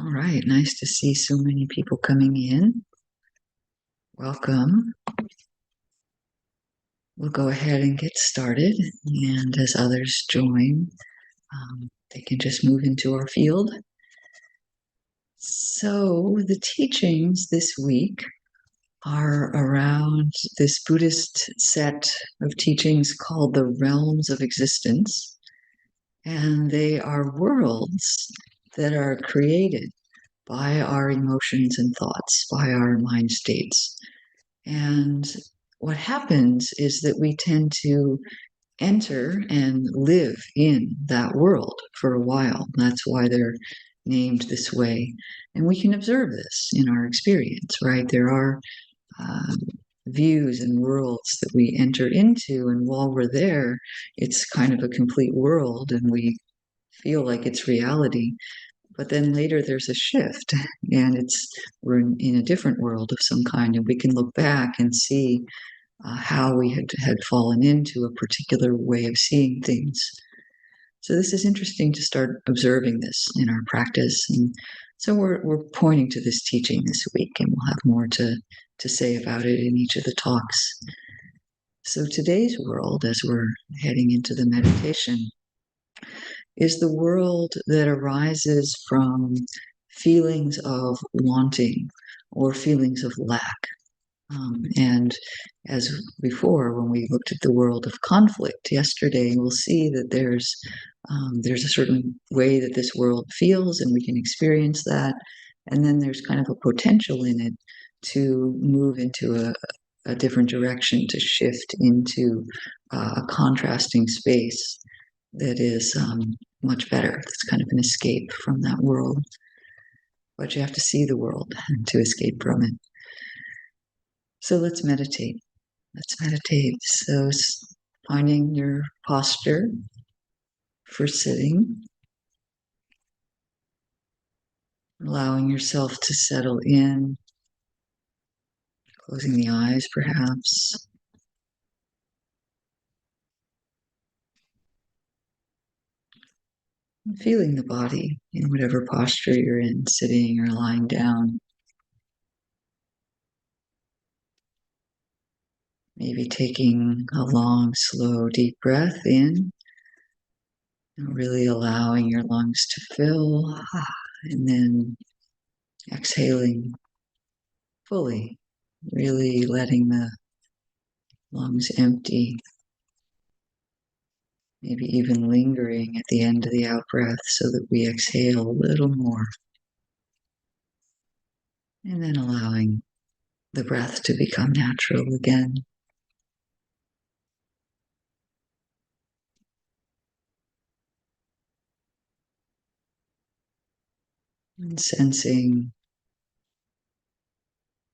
All right, nice to see so many people coming in. Welcome. We'll go ahead and get started, and as others join, they can just move into our field. So, the teachings this week are around this Buddhist set of teachings called the realms of existence, and they are worlds that are created by our emotions and thoughts, by our mind states. And what happens is that we tend to enter and live in that world for a while. That's why they're named this way. And we can observe this in our experience, right? There are uh, views and worlds that we enter into, and while we're there, it's kind of a complete world and we feel like it's reality. But then later there's a shift, and we're in a different world of some kind, and we can look back and see how we had fallen into a particular way of seeing things. So this is interesting to start observing this in our practice, and so we're pointing to this teaching this week, and we'll have more to say about it in each of the talks. So today's world, as we're heading into the meditation, is the world that arises from feelings of wanting or feelings of lack. And as before, when we looked at the world of conflict yesterday, we'll see that there's a certain way that this world feels, and we can experience that. And then there's kind of a potential in it to move into a different direction, to shift into a contrasting space that is much better. It's kind of an escape from that world. But you have to see the world to escape from it. So let's meditate. Let's meditate. So finding your posture for sitting, allowing yourself to settle in, closing the eyes perhaps. And feeling the body in whatever posture you're in, sitting or lying down. Maybe taking a long, slow, deep breath in, and really allowing your lungs to fill, and then exhaling fully, really letting the lungs empty, maybe even lingering at the end of the out breath so that we exhale a little more. And then allowing the breath to become natural again. And sensing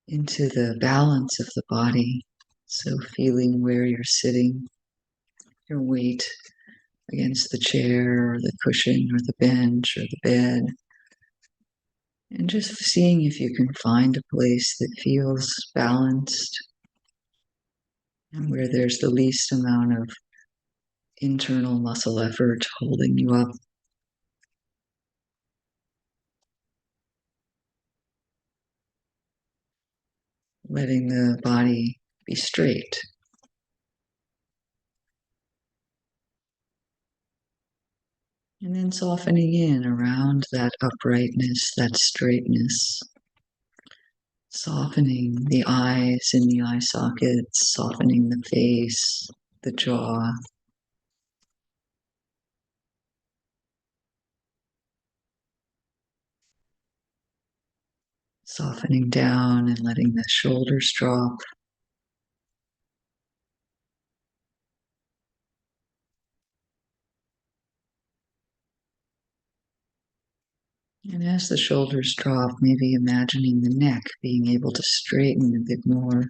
into the balance of the body. So feeling where you're sitting, your weight against the chair or the cushion or the bench or the bed. And just seeing if you can find a place that feels balanced and where there's the least amount of internal muscle effort holding you up. Letting the body be straight. And then softening in around that uprightness, that straightness. Softening the eyes in the eye sockets, softening the face, the jaw. Softening down and letting the shoulders drop. And as the shoulders drop, maybe imagining the neck being able to straighten a bit more.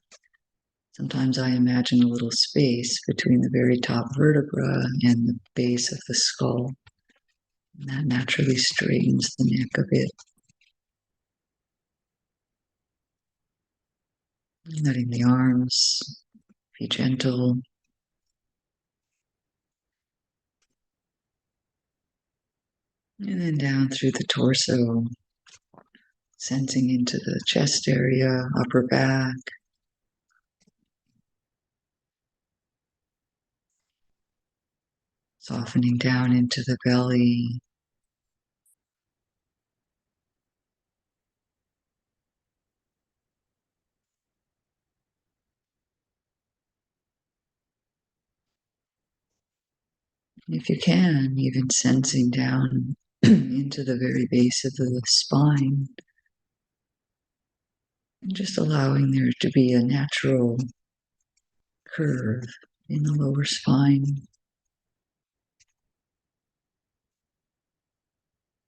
Sometimes I imagine a little space between the very top vertebra and the base of the skull. And that naturally straightens the neck a bit. Letting the arms be gentle. And then down through the torso, sensing into the chest area, upper back, softening down into the belly. If you can, even sensing down into the very base of the spine, and just allowing there to be a natural curve in the lower spine.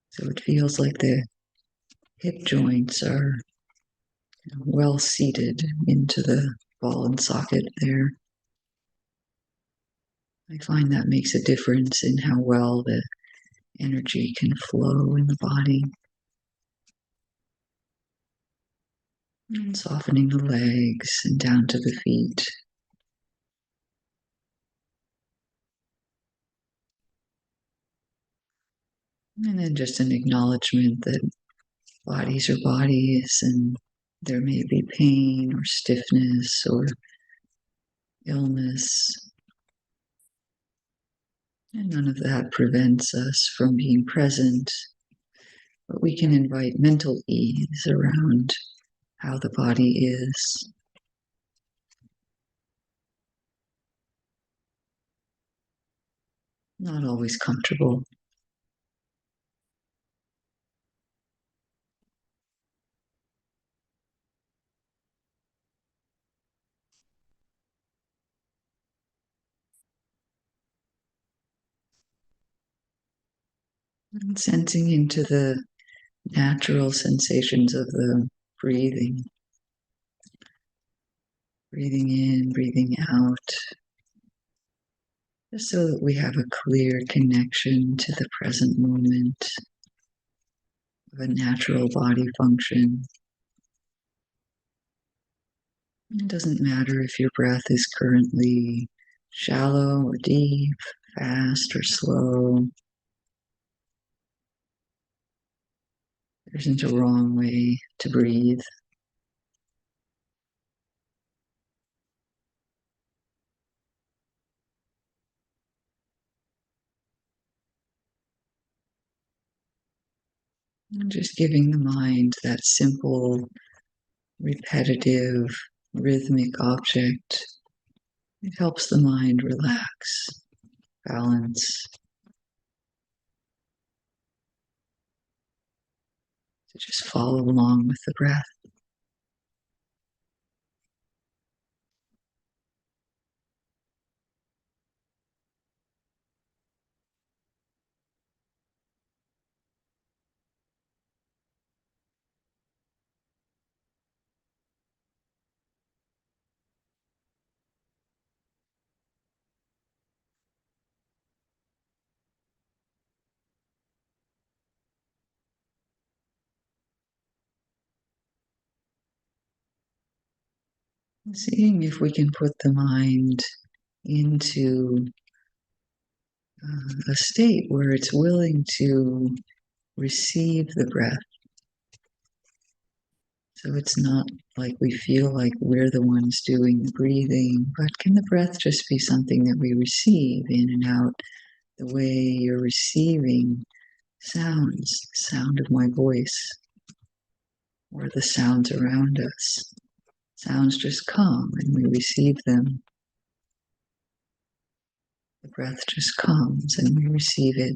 So it feels like the hip joints are well seated into the ball and socket there. I find that makes a difference in how well the energy can flow in the body. And softening the legs and down to the feet. And then just an acknowledgement that bodies are bodies and there may be pain or stiffness or illness. And none of that prevents us from being present, but we can invite mental ease around how the body is. Not always comfortable. And sensing into the natural sensations of the breathing. Breathing in, breathing out, just so that we have a clear connection to the present moment of a natural body function. It doesn't matter if your breath is currently shallow or deep, fast or slow. There isn't a wrong way to breathe. And just giving the mind that simple, repetitive, rhythmic object. It helps the mind relax, balance, to just follow along with the breath. Seeing if we can put the mind into a state where it's willing to receive the breath. So it's not like we feel like we're the ones doing the breathing, but can the breath just be something that we receive in and out, the way you're receiving sounds, the sound of my voice, or the sounds around us. Sounds just come and we receive them. The breath just comes and we receive it.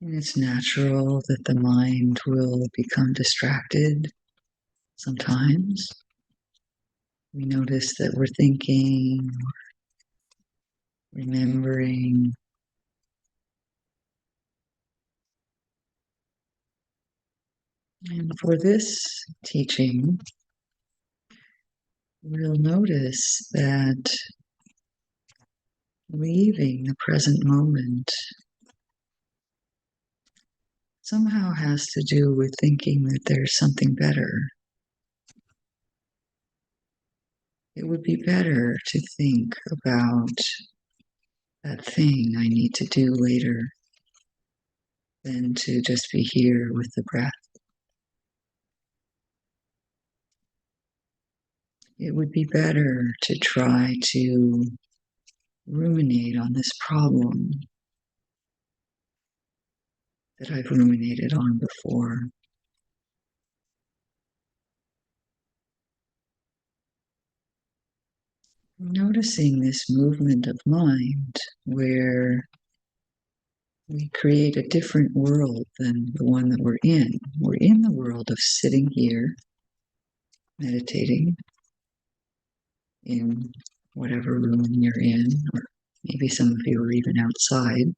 And it's natural that the mind will become distracted sometimes. We notice that we're thinking, remembering. And for this teaching, we'll notice that leaving the present moment somehow has to do with thinking that there's something better. It would be better to think about that thing I need to do later than to just be here with the breath. It would be better to try to ruminate on this problem that I've ruminated on before. Noticing this movement of mind where we create a different world than the one that we're in. We're in the world of sitting here, meditating in whatever room you're in, or maybe some of you are even outside.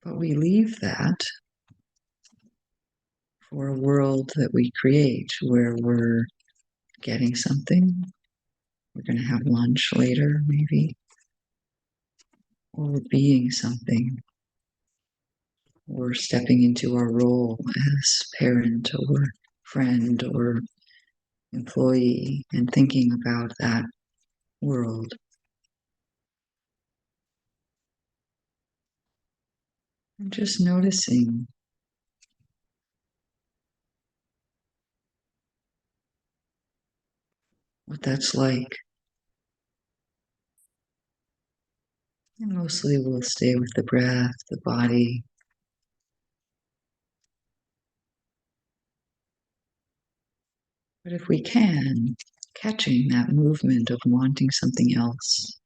But we leave that for a world that we create where we're getting something. We're going to have lunch later, maybe, or we're being something. We're stepping into our role as parent or friend or employee and thinking about that world. And just noticing what that's like. And mostly we'll stay with the breath, the body. But if we can, catching that movement of wanting something else.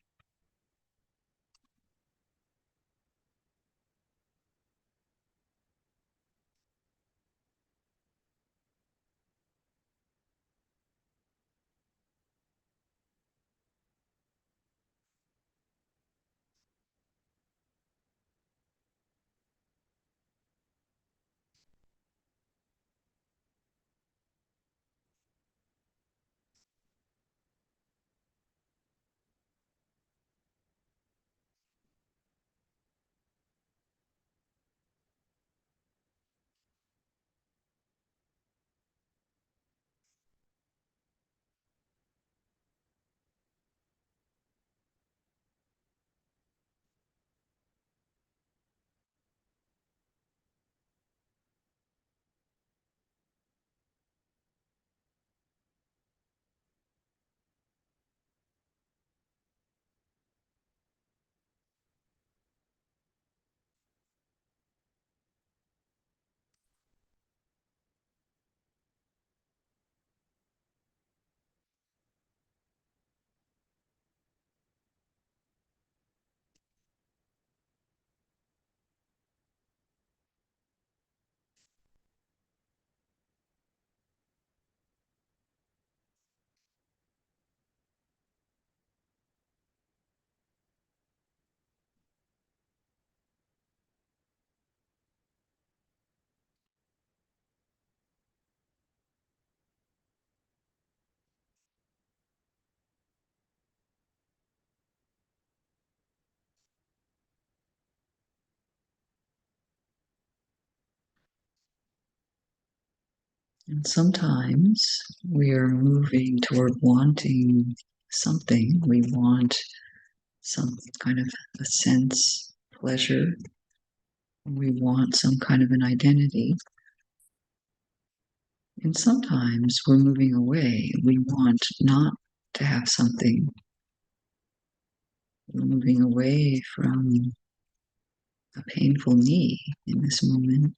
And sometimes we are moving toward wanting something. We want some kind of a sense, pleasure. We want some kind of an identity. And sometimes we're moving away. We want not to have something. We're moving away from a painful need in this moment.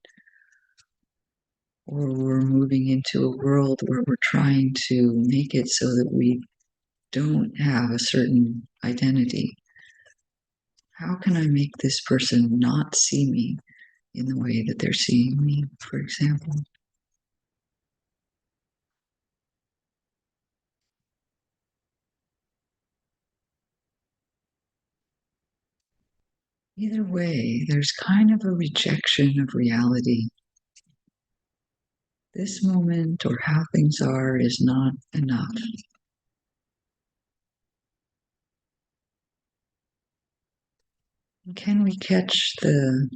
Or we're moving into a world where we're trying to make it so that we don't have a certain identity. How can I make this person not see me in the way that they're seeing me, for example? Either way, there's kind of a rejection of reality. This moment or how things are is not enough. Can we catch the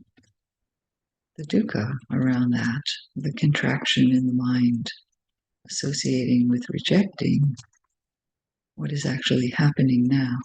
dukkha around that, the contraction in the mind associating with rejecting what is actually happening now?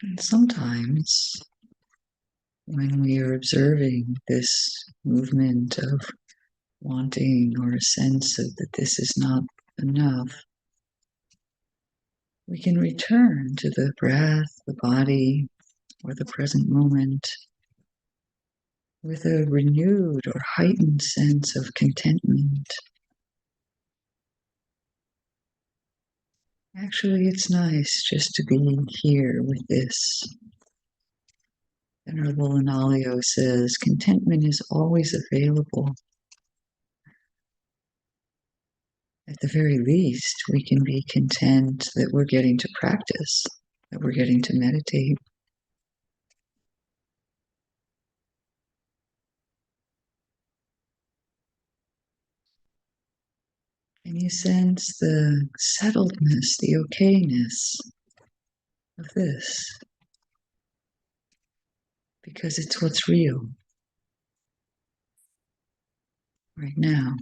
And sometimes when we are observing this movement of wanting or a sense of that this is not enough, we can return to the breath, the body, or the present moment with a renewed or heightened sense of contentment. Actually, it's nice just to be here with this. Venerable Analayo says contentment is always available. At the very least, we can be content that we're getting to practice, that we're getting to meditate. And you sense the settledness, the okayness of this, because it's what's real right now.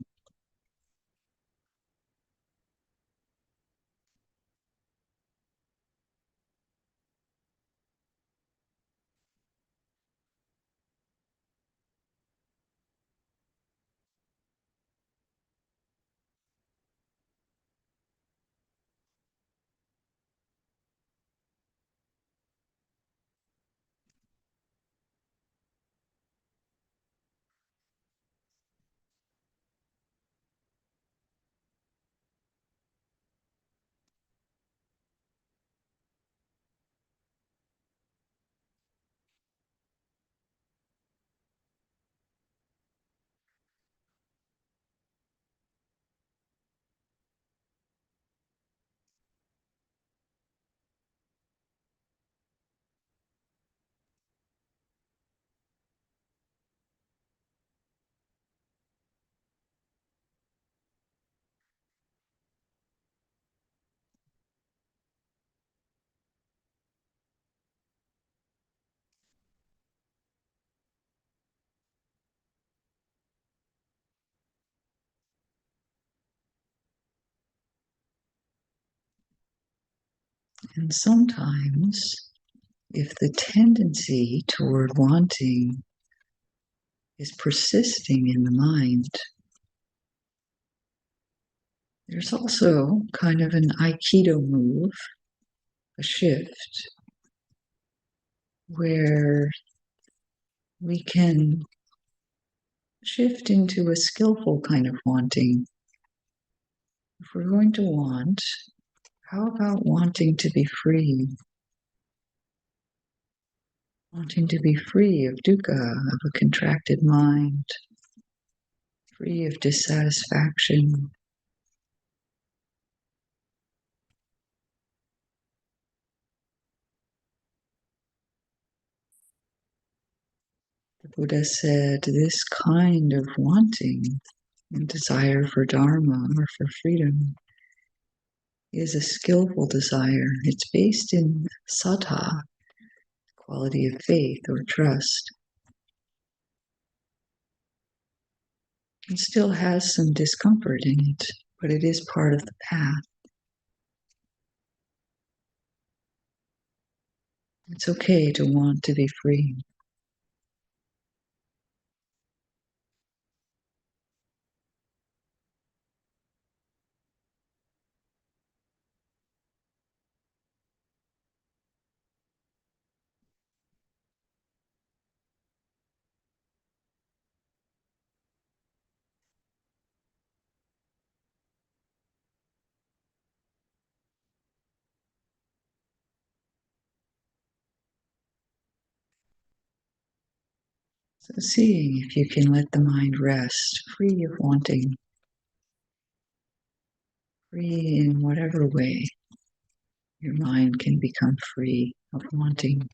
And sometimes, if the tendency toward wanting is persisting in the mind, there's also kind of an Aikido move, a shift, where we can shift into a skillful kind of wanting. If we're going to want, how about wanting to be free? Wanting to be free of dukkha, of a contracted mind, free of dissatisfaction. The Buddha said this kind of wanting and desire for Dharma or for freedom is a skillful desire. It's based in saddha, quality of faith or trust. It still has some discomfort in it, but it is part of the path. It's okay to want to be free. So seeing if you can let the mind rest, free of wanting, free in whatever way your mind can become free of wanting.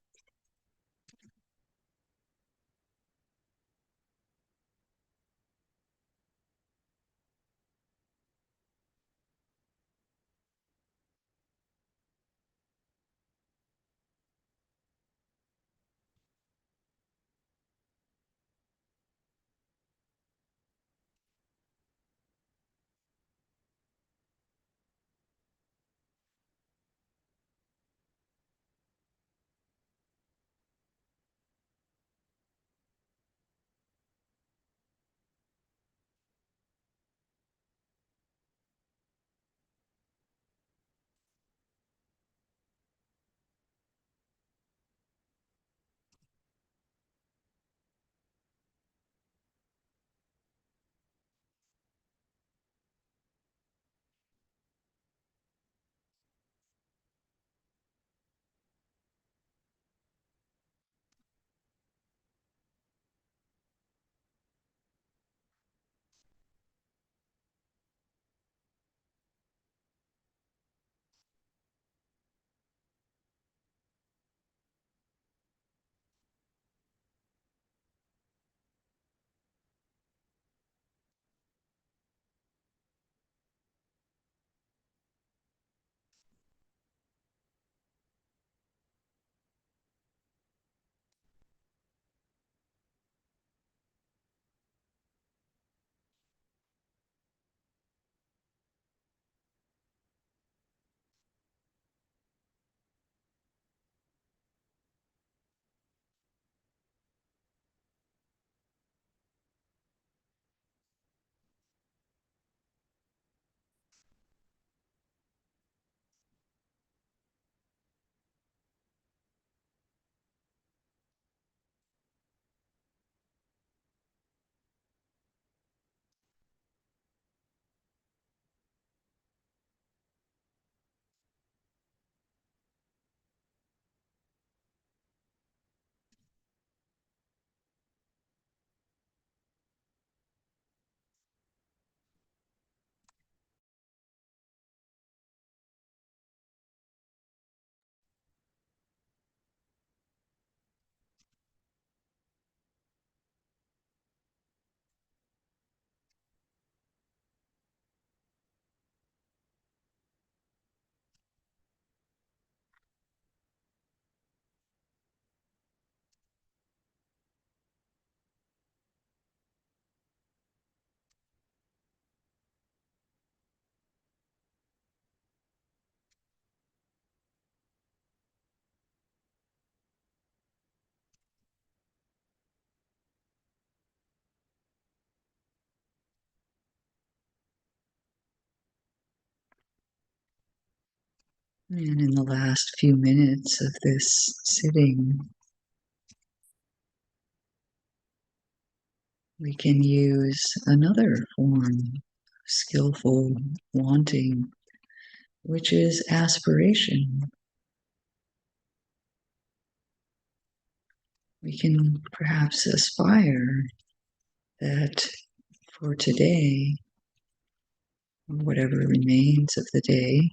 And in the last few minutes of this sitting, we can use another form of skillful wanting, which is aspiration. We can perhaps aspire that for today, or whatever remains of the day,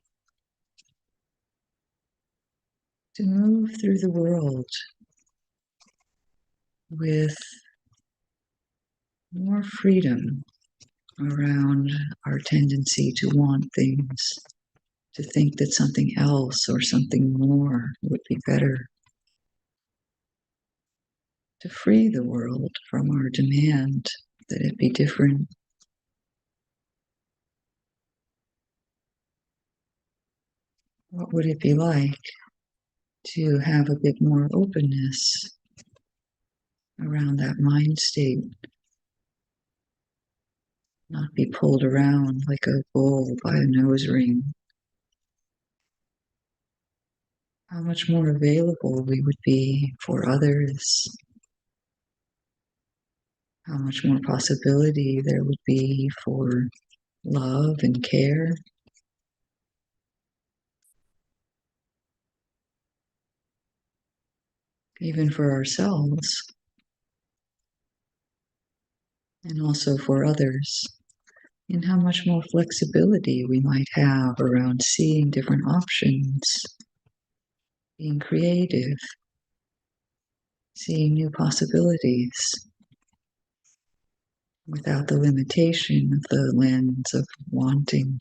to move through the world with more freedom around our tendency to want things, to think that something else or something more would be better, to free the world from our demand that it be different. What would it be like to have a bit more openness around that mind state, not be pulled around like a bull by a nose ring? How much more available we would be for others, how much more possibility there would be for love and care, even for ourselves, and also for others, and how much more flexibility we might have around seeing different options, being creative, seeing new possibilities without the limitation of the lens of wanting.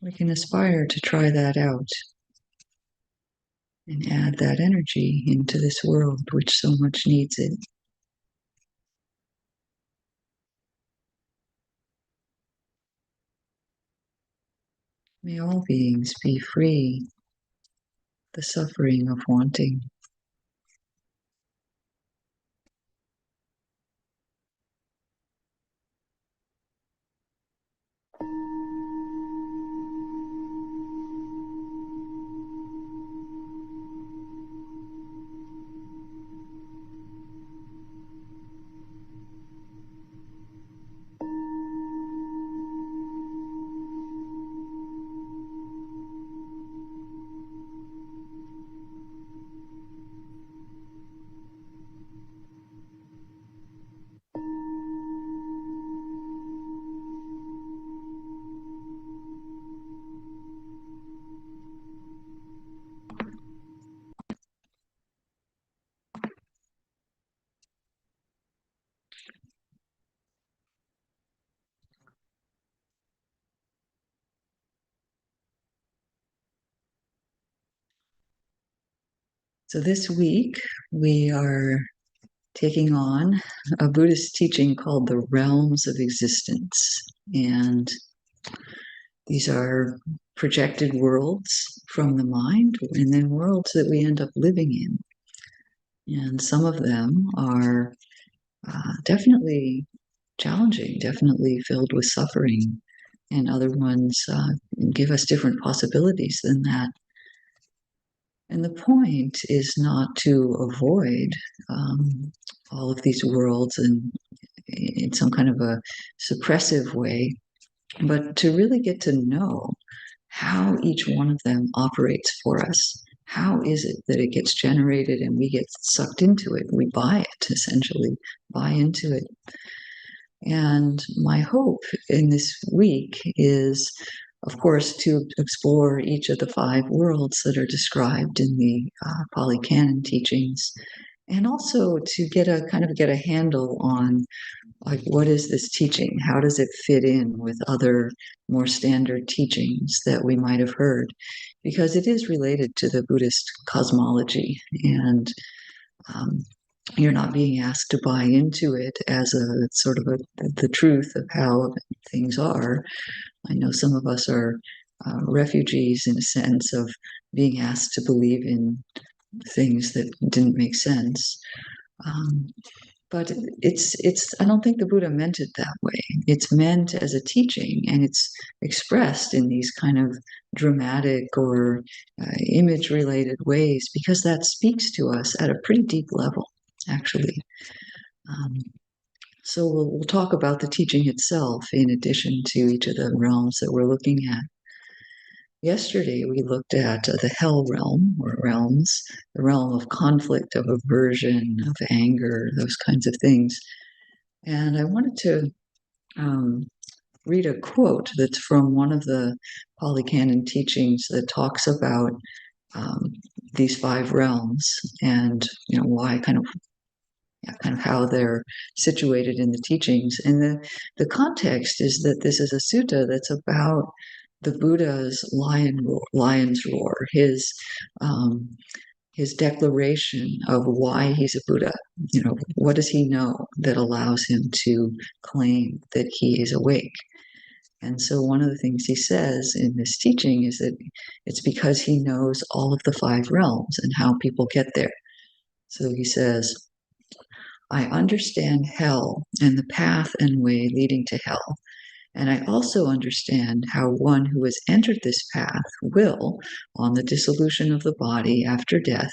We can aspire to try that out and add that energy into this world which so much needs it. May all beings be free the suffering of wanting. So this week we are taking on a Buddhist teaching called the realms of existence. And these are projected worlds from the mind, and then worlds that we end up living in. And some of them are definitely challenging, definitely filled with suffering, and other ones give us different possibilities than that. And the point is not to avoid all of these worlds and in some kind of a suppressive way, but to really get to know how each one of them operates for us. How is it that it gets generated and we get sucked into it? We buy it, essentially, buy into it. And my hope in this week is, of course, to explore each of the 5 worlds that are described in the Pali Canon teachings, and also to get a handle on, like, what is this teaching? How does it fit in with other more standard teachings that we might have heard? Because it is related to the Buddhist cosmology, and um, you're not being asked to buy into it as a sort of the truth of how things are. I know some of us are refugees in a sense of being asked to believe in things that didn't make sense. Um, but I don't think the Buddha meant it that way. It's meant as a teaching, and it's expressed in these kind of dramatic or image related ways because that speaks to us at a pretty deep level, actually. Um, so we'll talk about the teaching itself in addition to each of the realms that we're looking at. Yesterday, we looked at the hell realm, or realms, the realm of conflict, of aversion, of anger, those kinds of things. And I wanted to read a quote that's from one of the Pali Canon teachings that talks about um, these five realms and why kind of how they're situated in the teachings. And the context is that this is a sutta that's about the Buddha's lion's roar, his declaration of why he's a Buddha. What does he know that allows him to claim that he is awake? And so one of the things he says in this teaching is that it's because he knows all of the five realms and how people get there. So he says, I understand hell and the path and way leading to hell. And I also understand how one who has entered this path will, on the dissolution of the body after death,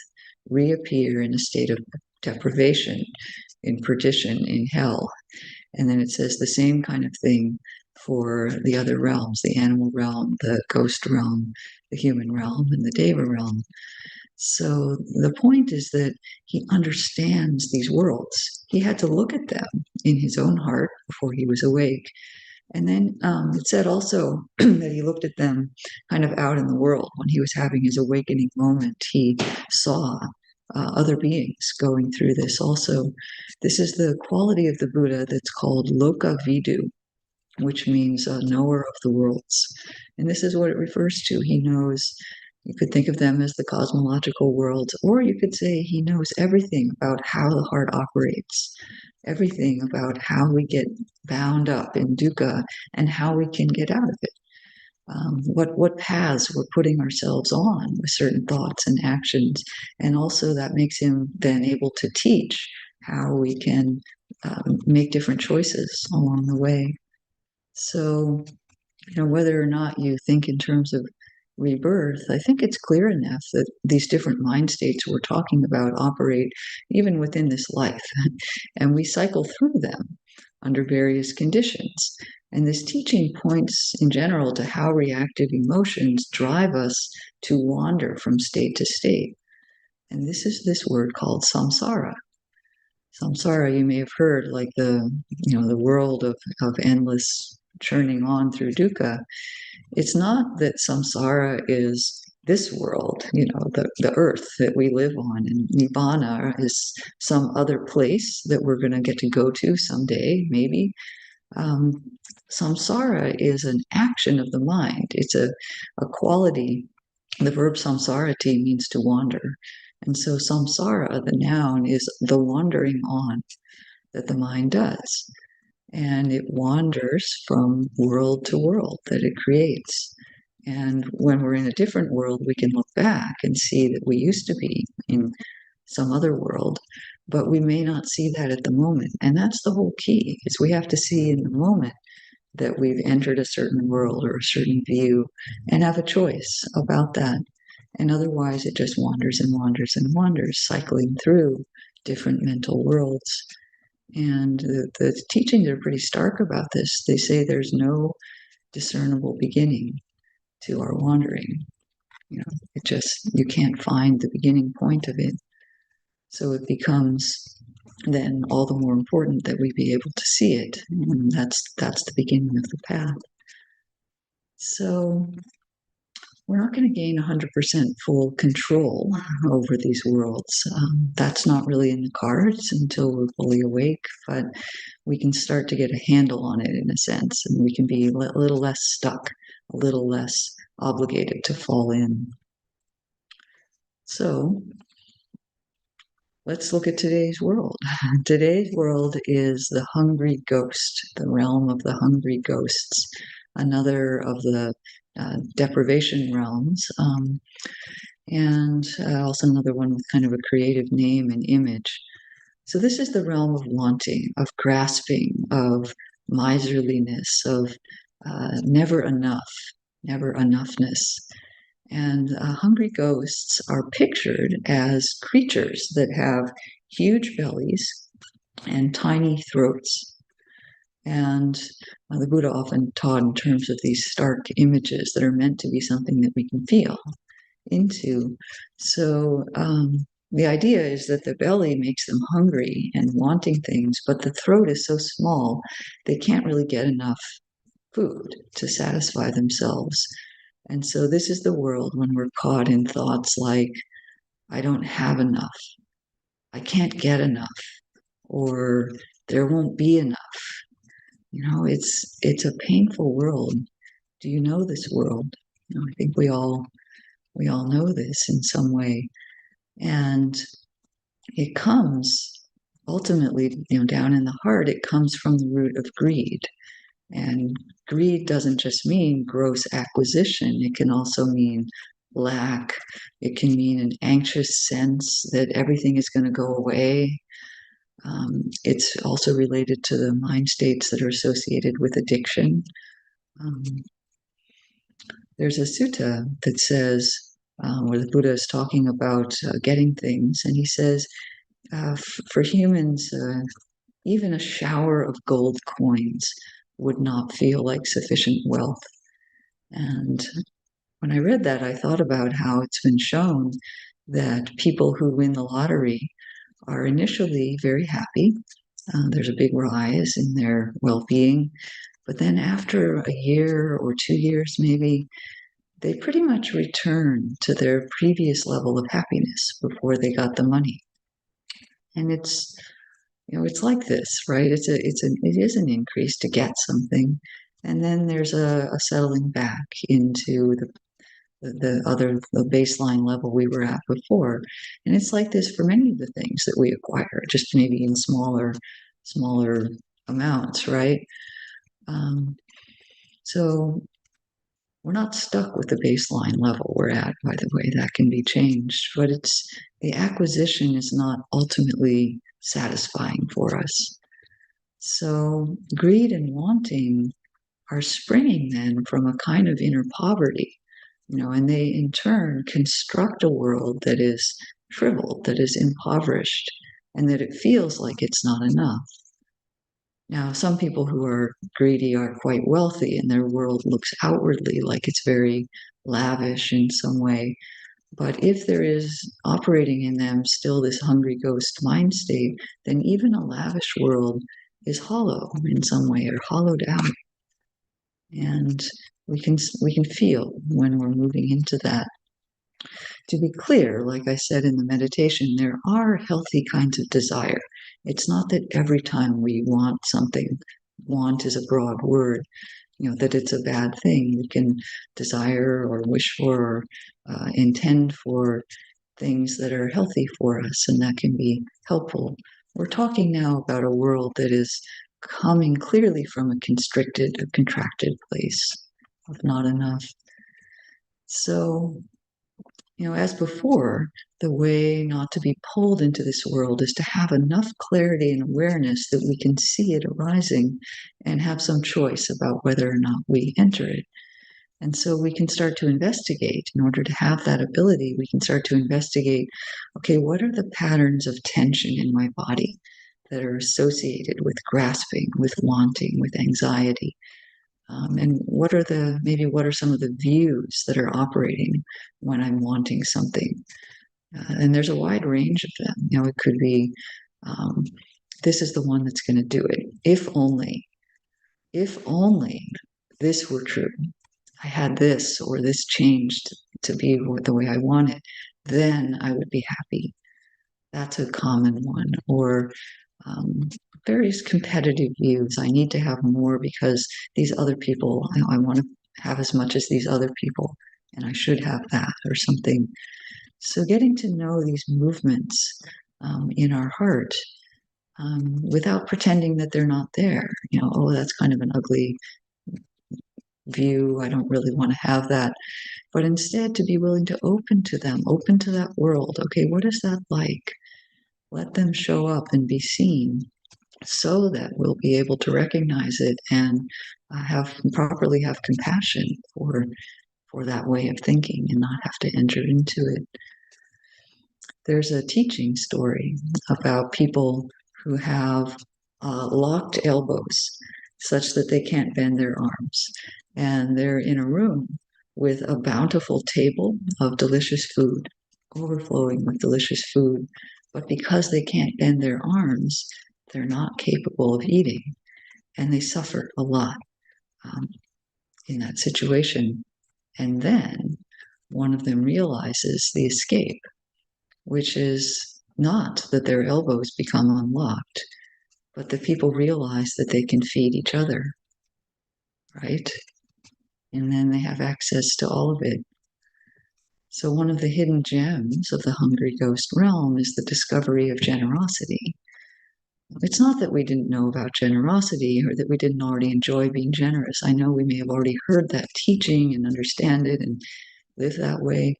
reappear in a state of deprivation, in perdition, in hell. And then it says the same kind of thing for the other realms, the animal realm, the ghost realm, the human realm, and the deva realm. So the point is that he understands these worlds. He had to look at them in his own heart before he was awake. And then it said also that he looked at them kind of out in the world. When he was having his awakening moment, he saw other beings going through this also. This is the quality of the Buddha that's called Loka Vidu, which means a knower of the worlds. And this is what it refers to. He knows, you could think of them as the cosmological worlds, or you could say he knows everything about how the heart operates, everything about how we get bound up in dukkha and how we can get out of it. What paths we're putting ourselves on with certain thoughts and actions. And also that makes him then able to teach how we can make different choices along the way. So, whether or not you think in terms of rebirth, I think it's clear enough that these different mind states we're talking about operate even within this life, and we cycle through them under various conditions. And this teaching points in general to how reactive emotions drive us to wander from state to state. And this is this word called samsara. Samsara, you may have heard, like the world of endless churning on through dukkha. It's not that samsara is this world, the earth that we live on, and nibbana is some other place that we're going to get to go to someday, maybe. Samsara is an action of the mind. It's a quality. The verb samsarati means to wander. And so samsara, the noun, is the wandering on that the mind does. And it wanders from world to world that it creates. And when we're in a different world, we can look back and see that we used to be in some other world, but we may not see that at the moment. And that's the whole key, is we have to see in the moment that we've entered a certain world or a certain view and have a choice about that. And otherwise, it just wanders and wanders and wanders, cycling through different mental worlds. And the teachings are pretty stark about this. They say there's no discernible beginning to our wandering. You can't find the beginning point of it. So it becomes then all the more important that we be able to see it. And that's the beginning of the path. So we're not going to gain 100% full control over these worlds. That's not really in the cards until we're fully awake, but we can start to get a handle on it in a sense, and we can be a little less stuck, a little less obligated to fall in. So let's look at today's world. Today's world is the hungry ghost, the realm of the hungry ghosts, another of the deprivation realms, and also another one with kind of a creative name and image. So this is the realm of wanting, of grasping, of miserliness, of never enough, never enoughness. And hungry ghosts are pictured as creatures that have huge bellies and tiny throats. And the Buddha often taught in terms of these stark images that are meant to be something that we can feel into. So the idea is that the belly makes them hungry and wanting things, but the throat is so small they can't really get enough food to satisfy themselves. And so this is the world when we're caught in thoughts like, I don't have enough, I can't get enough, or there won't be enough. It's a painful world. Do you know this world? I think we all know this in some way. And it comes ultimately, down in the heart, it comes from the root of greed. And greed doesn't just mean gross acquisition, it can also mean lack. It can mean an anxious sense that everything is going to go away. It's also related to the mind states that are associated with addiction. Um, there's a sutta that says, where the Buddha is talking about getting things, and he says, for humans, even a shower of gold coins would not feel like sufficient wealth. And when I read that, I thought about how it's been shown that people who win the lottery are initially very happy. There's a big rise in their well being. But then after a year or 2 years, maybe, they pretty much return to their previous level of happiness before they got the money. And it's like this, right? It is an increase to get something, and then there's a settling back into the baseline level we were at before. And it's like this for many of the things that we acquire, just maybe in smaller amounts, right? Um, so we're not stuck with the baseline level we're at, by the way, that can be changed, but it's the acquisition is not ultimately satisfying for us. So greed and wanting are springing then from a kind of inner poverty, and they in turn construct a world that is shriveled, that is impoverished, and that it feels like it's not enough. Now, some people who are greedy are quite wealthy, and their world looks outwardly like it's very lavish in some way. But if there is operating in them still this hungry ghost mind state, then even a lavish world is hollow in some way or hollowed out. And we can feel when we're moving into that. To be clear, like I said in the meditation, there are healthy kinds of desire. It's not that every time we want something, want is a broad word, that it's a bad thing. We can desire or wish for or intend for things that are healthy for us, and that can be helpful. We're talking now about a world that is coming clearly from a constricted, a contracted place of not enough. So, as before, the way not to be pulled into this world is to have enough clarity and awareness that we can see it arising and have some choice about whether or not we enter it. And so we can start to investigate. In order to have that ability, we can start to investigate, okay, what are the patterns of tension in my body that are associated with grasping, with wanting, with anxiety? And what are some of the views that are operating when I'm wanting something? And there's a wide range of them. It could be, um, this is the one that's going to do it. If only this were true, I had this or this changed to be the way I want it, then I would be happy. That's a common one. Or um, various competitive views. I need to have more because these other people, I want to have as much as these other people, and I should have that or something. So getting to know these movements in our heart without pretending that they're not there. Oh, that's kind of an ugly view. I don't really want to have that. But instead to be willing to open to them, open to that world. Okay, what is that like? Let them show up and be seen so that we'll be able to recognize it and properly have compassion for that way of thinking and not have to enter into it. There's a teaching story about people who have locked elbows such that they can't bend their arms. And they're in a room with a bountiful table of delicious food, overflowing with delicious food. But because they can't bend their arms, they're not capable of eating. And they suffer a lot in that situation. And then one of them realizes the escape, which is not that their elbows become unlocked, but that people realize that they can feed each other, right? And then they have access to all of it. So, one of the hidden gems of the Hungry Ghost realm is the discovery of generosity. It's not that we didn't know about generosity or that we didn't already enjoy being generous. I know we may have already heard that teaching and understand it and live that way.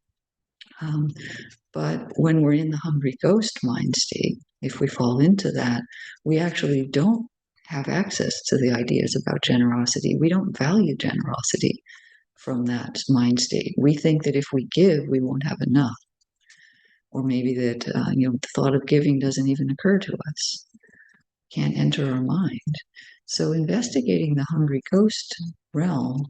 But when we're in the hungry ghost mind state, if we fall into that, we actually don't have access to the ideas about generosity. We don't value generosity from that mind state. We think that if we give, we won't have enough. Or maybe that the thought of giving doesn't even occur to us, can't enter our mind. So investigating the hungry ghost realm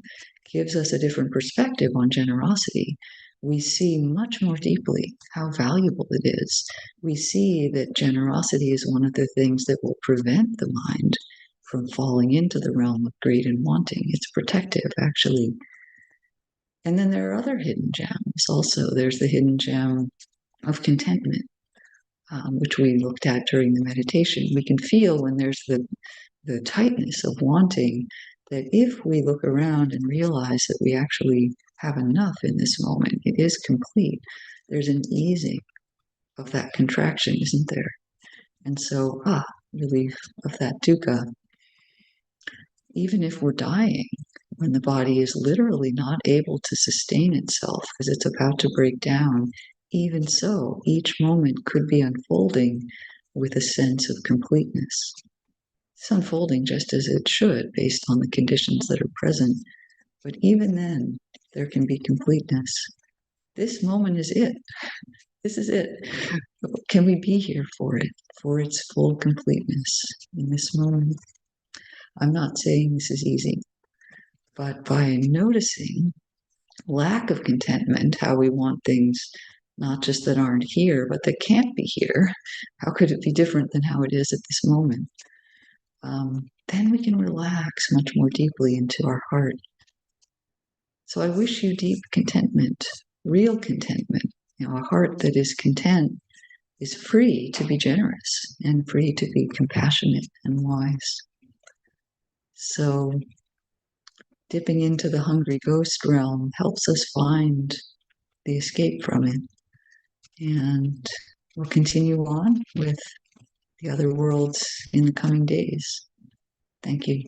gives us a different perspective on generosity. We see much more deeply how valuable it is. We see that generosity is one of the things that will prevent the mind from falling into the realm of greed and wanting. It's protective, actually. And then there are other hidden gems also. There's the hidden gem of contentment, which we looked at during the meditation. We can feel when there's the tightness of wanting, that if we look around and realize that we actually have enough in this moment, it is complete, there's an easing of that contraction, isn't there? And so, relief of that dukkha. Even if we're dying, when the body is literally not able to sustain itself because it's about to break down, even so, each moment could be unfolding with a sense of completeness. It's unfolding just as it should based on the conditions that are present. But even then, there can be completeness. This moment is it. This is it. Can we be here for it, for its full completeness in this moment? I'm not saying this is easy, but by noticing lack of contentment, how we want things not just that aren't here, but that can't be here, how could it be different than how it is at this moment? Then we can relax much more deeply into our heart. So I wish you deep contentment, real contentment. A heart that is content is free to be generous and free to be compassionate and wise. So dipping into the hungry ghost realm helps us find the escape from it. And we'll continue on with the other worlds in the coming days. Thank you.